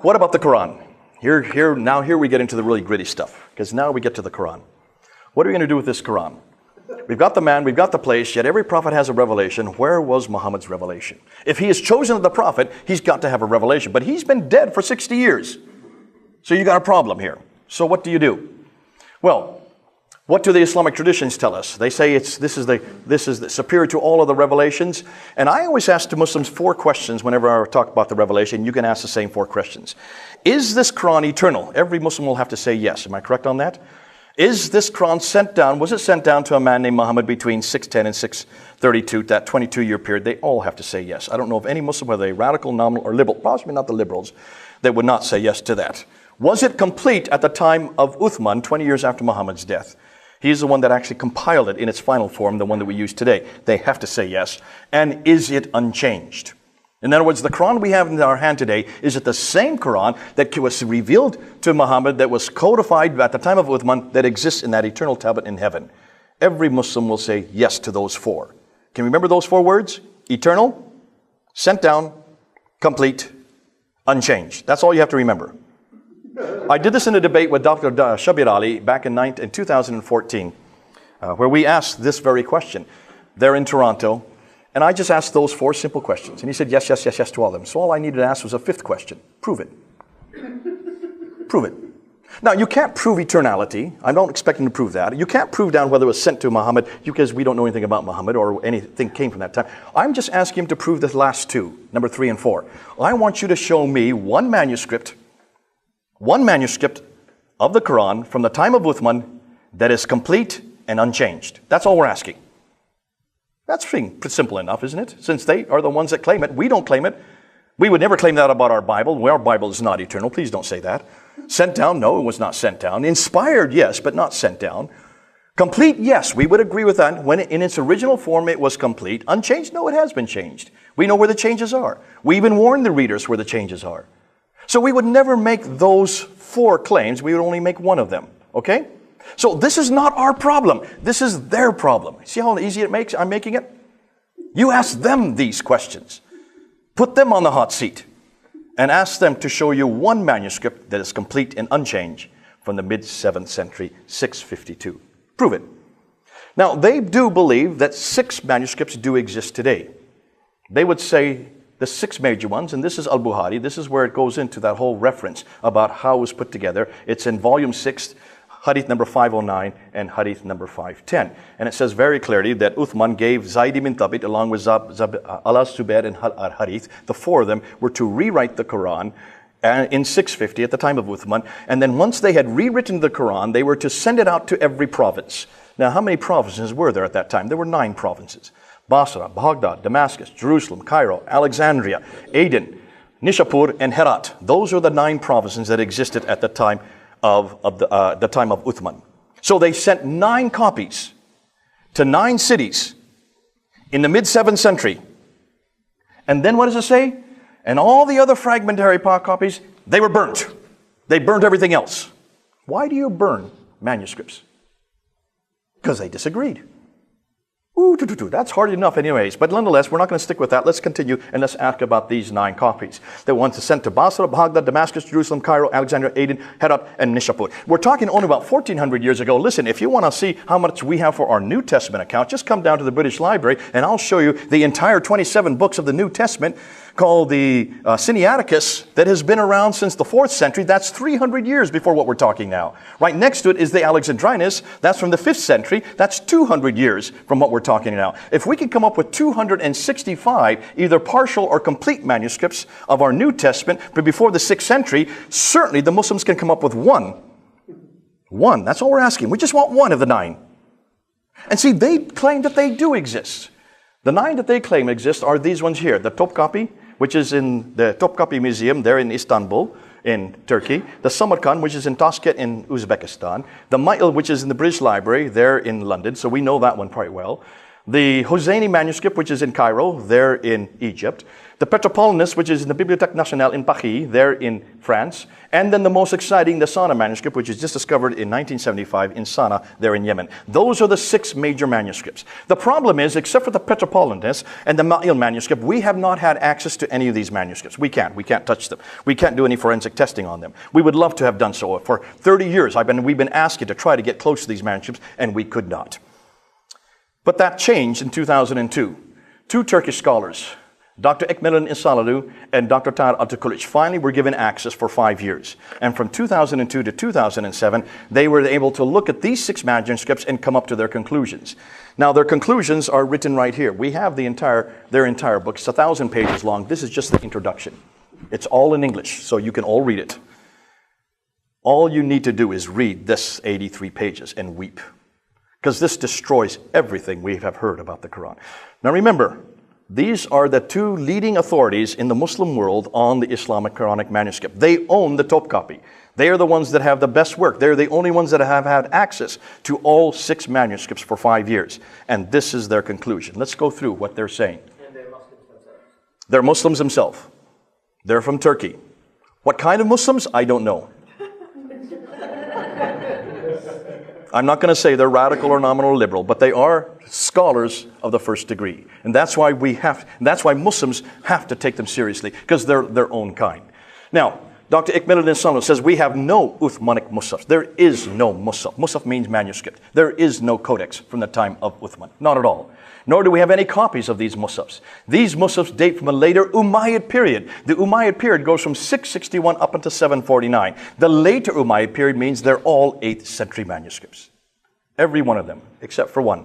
What about the Quran? Here we get into the really gritty stuff, because now we get to the Quran. What are we going to do with this Quran? We've got the man, we've got the place, yet every prophet has a revelation. Where was Muhammad's revelation? If he is chosen of the prophet, he's got to have a revelation. But he's been dead for 60 years. So you got a problem here. So what do you do? Well, what do the Islamic traditions tell us? They say this is superior to all of the revelations. And I always ask the Muslims 4 questions whenever I talk about the revelation. You can ask the same 4 questions. Is this Quran eternal? Every Muslim will have to say yes. Am I correct on that? Is this Quran sent down? Was it sent down to a man named Muhammad between 610 and 632, that 22-year period? They all have to say yes. I don't know of any Muslim, whether they're radical, nominal, or liberal, possibly not the liberals, that would not say yes to that. Was it complete at the time of Uthman, 20 years after Muhammad's death? He's the one that actually compiled it in its final form, the one that we use today. They have to say yes. And is it unchanged? In other words, the Quran we have in our hand today, is it the same Quran that was revealed to Muhammad, that was codified at the time of Uthman, that exists in that eternal tablet in heaven? Every Muslim will say yes to those 4. Can you remember those 4 words? Eternal, sent down, complete, unchanged. That's all you have to remember. I did this in a debate with Dr. Shabir Ali back in 2014, where we asked this very question. They're in Toronto. And I just asked those 4 simple questions. And he said yes, yes, yes, yes to all of them. So all I needed to ask was a 5th question. Prove it. Prove it. Now, you can't prove eternality. I don't expect him to prove that. You can't prove down whether it was sent to Muhammad, because we don't know anything about Muhammad or anything came from that time. I'm just asking him to prove the last 2, number 3 and 4. I want you to show me one manuscript of the Quran from the time of Uthman that is complete and unchanged. That's all we're asking. That's simple enough, isn't it? Since they are the ones that claim it, we don't claim it. We would never claim that about our Bible. Well, our Bible is not eternal. Please don't say that. Sent down? No, it was not sent down. Inspired? Yes, but not sent down. Complete? Yes, we would agree with that. When in its original form it was complete. Unchanged? No, it has been changed. We know where the changes are. We even warn the readers where the changes are. So we would never make those 4 claims. We would only make one of them. Okay? So this is not our problem. This is their problem. See how easy it makes? I'm making it? You ask them these questions. Put them on the hot seat and ask them to show you one manuscript that is complete and unchanged from the mid-7th century, 652. Prove it. Now, they do believe that 6 manuscripts do exist today. They would say the 6 major ones, and this is Al-Bukhari. This is where it goes into that whole reference about how it was put together. It's in volume 6, Hadith number 509 and Hadith number 510. And it says very clearly that Uthman gave Zayd ibn Thabit along with Al-Zubair and Al-Harith, the 4 of them, were to rewrite the Quran in 650 at the time of Uthman. And then once they had rewritten the Quran, they were to send it out to every province. Now, how many provinces were there at that time? There were 9 provinces. Basra, Baghdad, Damascus, Jerusalem, Cairo, Alexandria, Aden, Nishapur, and Herat. Those are the 9 provinces that existed at the time of Uthman. So they sent 9 copies to 9 cities in the mid-7th century. And then what does it say? And all the other fragmentary copies, they were burnt. They burnt everything else. Why do you burn manuscripts? Because they disagreed. That's hard enough anyways. But nonetheless, we're not going to stick with that. Let's continue and let's ask about these 9 copies. The ones sent to Basra, Baghdad, Damascus, Jerusalem, Cairo, Alexandria, Aden, Herat, and Nishapur. We're talking only about 1400 years ago. Listen, if you want to see how much we have for our New Testament account, just come down to the British Library and I'll show you the entire 27 books of the New Testament called the Sinaiticus that has been around since the 4th century. That's 300 years before what we're talking now. Right next to it is the Alexandrinus. That's from the 5th century. That's 200 years from what we're talking now. If we could come up with 265 either partial or complete manuscripts of our New Testament but before the 6th century, certainly the Muslims can come up with one. One. That's all we're asking. We just want one of the 9. And see, they claim that they do exist. The 9 that they claim exist are these ones here. The Topkapi, which is in the Topkapi Museum there in Istanbul, in Turkey. The Samarkand, which is in Tashkent in Uzbekistan. The Ma'il, which is in the British Library there in London. So we know that one quite well. The Hosseini manuscript, which is in Cairo, there in Egypt. The Petropolitanus, which is in the Bibliothèque Nationale in Paris, there in France. And then the most exciting, the Sana manuscript, which is just discovered in 1975 in Sana, there in Yemen. Those are the 6 major manuscripts. The problem is, except for the Petropolitanus and the Ma'il manuscript, we have not had access to any of these manuscripts. We can't touch them. We can't do any forensic testing on them. We would love to have done so. For 30 years, we've been asking to try to get close to these manuscripts, and we could not. But that changed in 2002. 2 Turkish scholars, Dr. Ekmelin İnsalıoğlu and Dr. Tahir Atakuluç, finally were given access for 5 years. And from 2002 to 2007, they were able to look at these 6 manuscripts and come up to their conclusions. Now, their conclusions are written right here. We have their entire book. It's 1,000 pages long. This is just the introduction. It's all in English, so you can all read it. All you need to do is read this 83 pages and weep, because this destroys everything we have heard about the Quran. Now remember, these are the 2 leading authorities in the Muslim world on the Islamic Quranic manuscript. They own the Topkapi. They are the ones that have the best work. They're the only ones that have had access to all 6 manuscripts for 5 years. And this is their conclusion. Let's go through what they're saying. And they're Muslims themselves. They're Muslims themselves. They're from Turkey. What kind of Muslims? I don't know. I'm not going to say they're radical or nominal or liberal, but they are scholars of the first degree. And that's why Muslims have to take them seriously, because they're their own kind. Now, Dr. Ekmelin İnsalıoğlu says we have no Uthmanic Musaf. There is no Musaf. Musaf means manuscript. There is no codex from the time of Uthman. Not at all. Nor do we have any copies of these Musafs. These Musafs date from a later Umayyad period. The Umayyad period goes from 661 up until 749. The later Umayyad period means they're all 8th century manuscripts. Every one of them, except for one.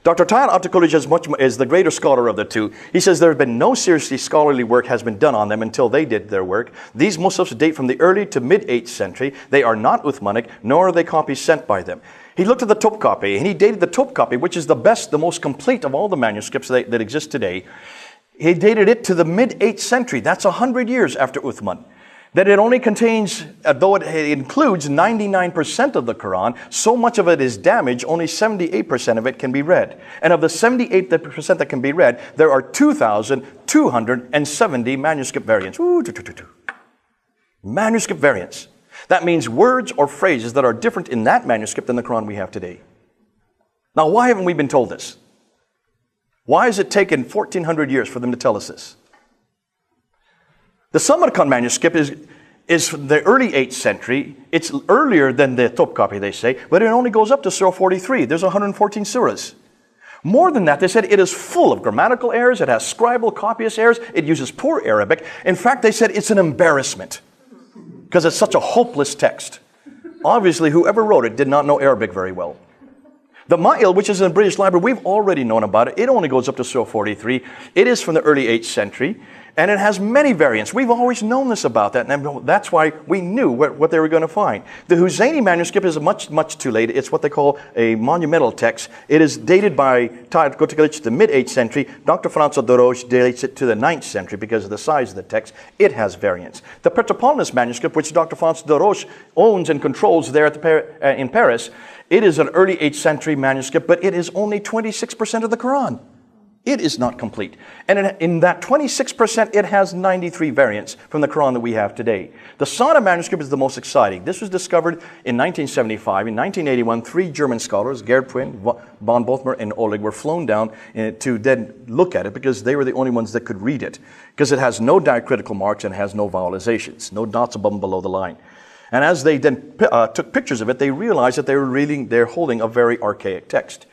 Dr. Tahir Atakuluç is the greater scholar of the 2. He says there has been no seriously scholarly work has been done on them until they did their work. These Musafs date from the early to mid-8th century. They are not Uthmanic, nor are they copies sent by them. He looked at the Topkapi, and he dated the Topkapi, which is the best, the most complete of all the manuscripts that exist today. He dated it to the mid-8th century. That's 100 years after Uthman. That it only contains, though it includes 99% of the Quran, so much of it is damaged, only 78% of it can be read. And of the 78% that can be read, there are 2,270 manuscript variants. Manuscript variants. That means words or phrases that are different in that manuscript than the Quran we have today. Now, why haven't we been told this? Why has it taken 1,400 years for them to tell us this? The Samarkand manuscript is from the early 8th century. It's earlier than the Topkapi, they say, but it only goes up to Surah 43. There's 114 surahs. More than that, they said it is full of grammatical errors. It has scribal, copyist errors. It uses poor Arabic. In fact, they said it's an embarrassment because it's such a hopeless text. Obviously, whoever wrote it did not know Arabic very well. The Ma'il, which is in the British Library, we've already known about it. It only goes up to Surah 43. It is from the early 8th century. And it has many variants. We've always known this about that, and that's why we knew what they were going to find. The Hosseini manuscript is much, much too late. It's what they call a monumental text. It is dated by Tahir Atakuluç to the mid-8th century. Dr. François Doroche dates it to the 9th century because of the size of the text. It has variants. The Petropolitanus manuscript, which Dr. François Doroche owns and controls there in Paris, it is an early 8th century manuscript, but it is only 26% of the Quran. It is not complete. And in that 26%, it has 93 variants from the Quran that we have today. The Sana manuscript is the most exciting. This was discovered in 1975. In 1981, 3 German scholars, Gerd Pwin, von Bothmer, and Oleg, were flown down to then look at it because they were the only ones that could read it. Because it has no diacritical marks and has no vowelizations, no dots above and below the line. And as they then took pictures of it, they realized that they're holding a very archaic text.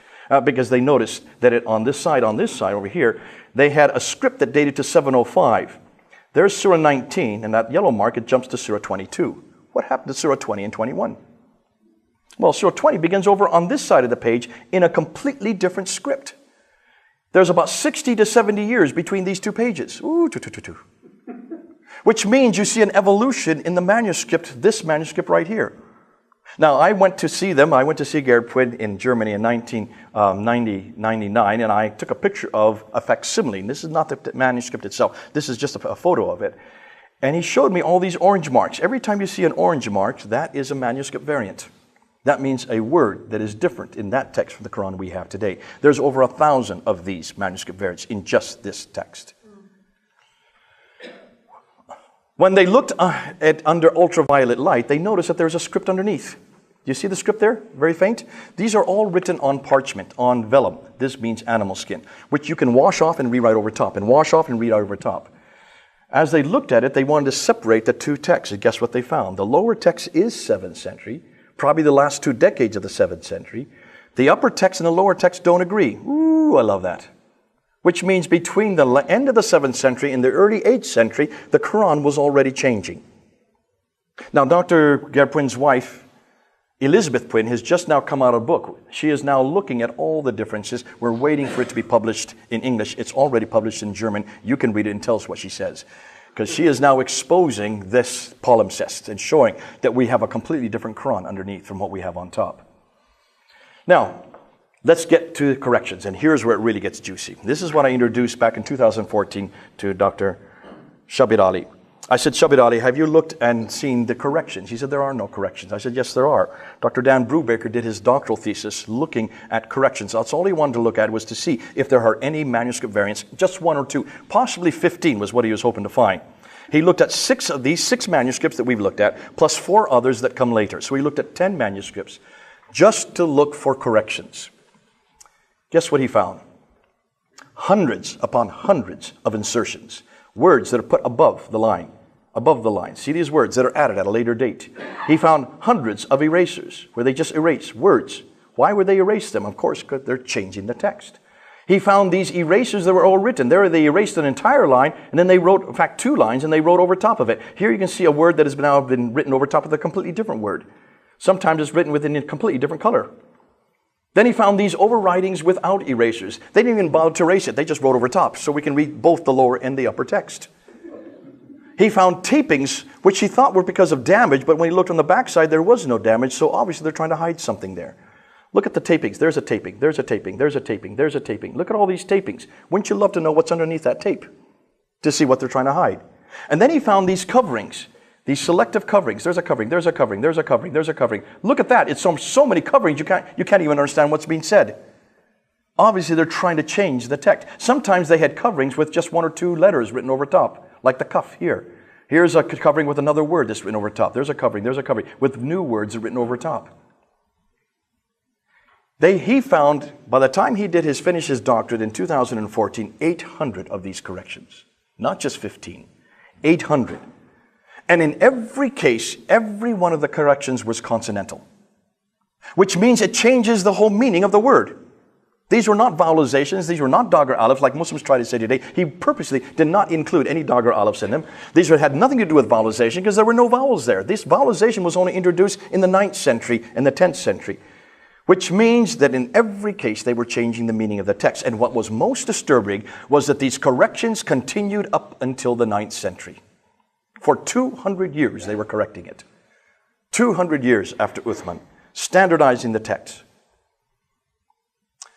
Because they noticed that on this side over here, they had a script that dated to 705. There's Surah 19, and that yellow mark, it jumps to Surah 22. What happened to Surah 20 and 21? Well, Surah 20 begins over on this side of the page in a completely different script. There's about 60 to 70 years between these 2 pages. Which means you see an evolution in the manuscript, this manuscript right here. Now, I went to see them. I went to see Gerd Pwin in Germany in 1999, and I took a picture of a facsimile. This is not the manuscript itself. This is just a photo of it. And he showed me all these orange marks. Every time you see an orange mark, that is a manuscript variant. That means a word that is different in that text from the Quran we have today. There's over 1,000 of these manuscript variants in just this text. When they looked at under ultraviolet light, they noticed that there's a script underneath. Do you see the script there? Very faint. These are all written on parchment, on vellum. This means animal skin, which you can wash off and rewrite over top, and wash off and rewrite over top. As they looked at it, they wanted to separate the two texts. And guess what they found? The lower text is 7th century, probably the last 2 decades of the 7th century. The upper text and the lower text don't agree. Ooh, I love that. Which means between the end of the 7th century and the early 8th century, the Quran was already changing. Now, Dr. Gerpwin's wife, Elizabeth Pwin, has just now come out of a book. She is now looking at all the differences. We're waiting for it to be published in English. It's already published in German. You can read it and tell us what she says. Because she is now exposing this palimpsest and showing that we have a completely different Quran underneath from what we have on top. Now, let's get to the corrections, and here's where it really gets juicy. This is what I introduced back in 2014 to Dr. Shabir Ali. I said, Shabir Ali, have you looked and seen the corrections? He said, there are no corrections. I said, yes, there are. Dr. Dan Brubaker did his doctoral thesis looking at corrections. That's all he wanted to look at, was to see if there are any manuscript variants, just 1 or 2, possibly 15 was what he was hoping to find. He looked at 6 of these 6 manuscripts that we've looked at, plus 4 others that come later. So he looked at 10 manuscripts just to look for corrections. Guess what he found? Hundreds upon hundreds of insertions, words that are put above the line. Above the line. See these words that are added at a later date. He found hundreds of erasers where they just erase words. Why would they erase them? Of course, because they're changing the text. He found these erasers that were all written. There they erased an entire line, and then they wrote, in fact, 2 lines, and they wrote over top of it. Here you can see a word that has now been written over top of a completely different word. Sometimes it's written within a completely different color. Then he found these overwritings without erasers. They didn't even bother to erase it. They just wrote over top, so we can read both the lower and the upper text. He found tapings, which he thought were because of damage, but when he looked on the backside, there was no damage, so obviously they're trying to hide something there. Look at the tapings. There's a taping, there's a taping, there's a taping, there's a taping. Look at all these tapings. Wouldn't you love to know what's underneath that tape to see what they're trying to hide? And then he found these coverings, these selective coverings. There's a covering, there's a covering, there's a covering, there's a covering. Look at that. It's so many coverings, you can't even understand what's being said. Obviously, they're trying to change the text. Sometimes they had coverings with just 1 or 2 letters written over top, like the cuff here. Here's a covering with another word that's written over top. There's a covering with new words written over top. He found, by the time he did finish his doctorate in 2014, 800 of these corrections. Not just 15, 800. And in every case, every one of the corrections was consonantal, which means it changes the whole meaning of the word. These were not vowelizations. These were not dagger alifs like Muslims try to say today. He purposely did not include any dagger alifs in them. These had nothing to do with vowelization because there were no vowels there. This vowelization was only introduced in the 9th century and the 10th century, which means that in every case they were changing the meaning of the text. And what was most disturbing was that these corrections continued up until the 9th century. For 200 years they were correcting it. 200 years after Uthman, standardizing the text.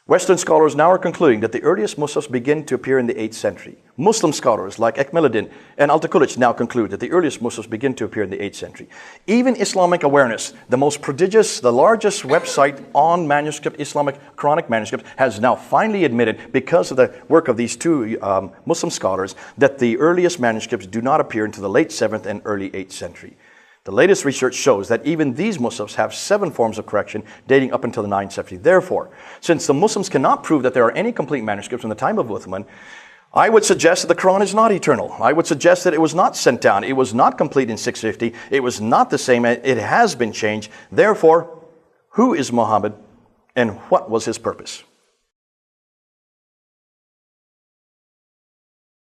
Western scholars now are concluding that the earliest Muslims begin to appear in the 8th century. Muslim scholars like Ekmeluddin and Altakulic now conclude that the earliest Muslims begin to appear in the 8th century. Even Islamic Awareness, the most prodigious, the largest website on Islamic Quranic manuscripts, has now finally admitted, because of the work of these 2 Muslim scholars, that the earliest manuscripts do not appear until the late 7th and early 8th century. The latest research shows that even these Muslims have 7 forms of correction dating up until the 9th century. Therefore, since the Muslims cannot prove that there are any complete manuscripts from the time of Uthman, I would suggest that the Quran is not eternal. I would suggest that it was not sent down. It was not complete in 650. It was not the same. It has been changed. Therefore, who is Muhammad and what was his purpose?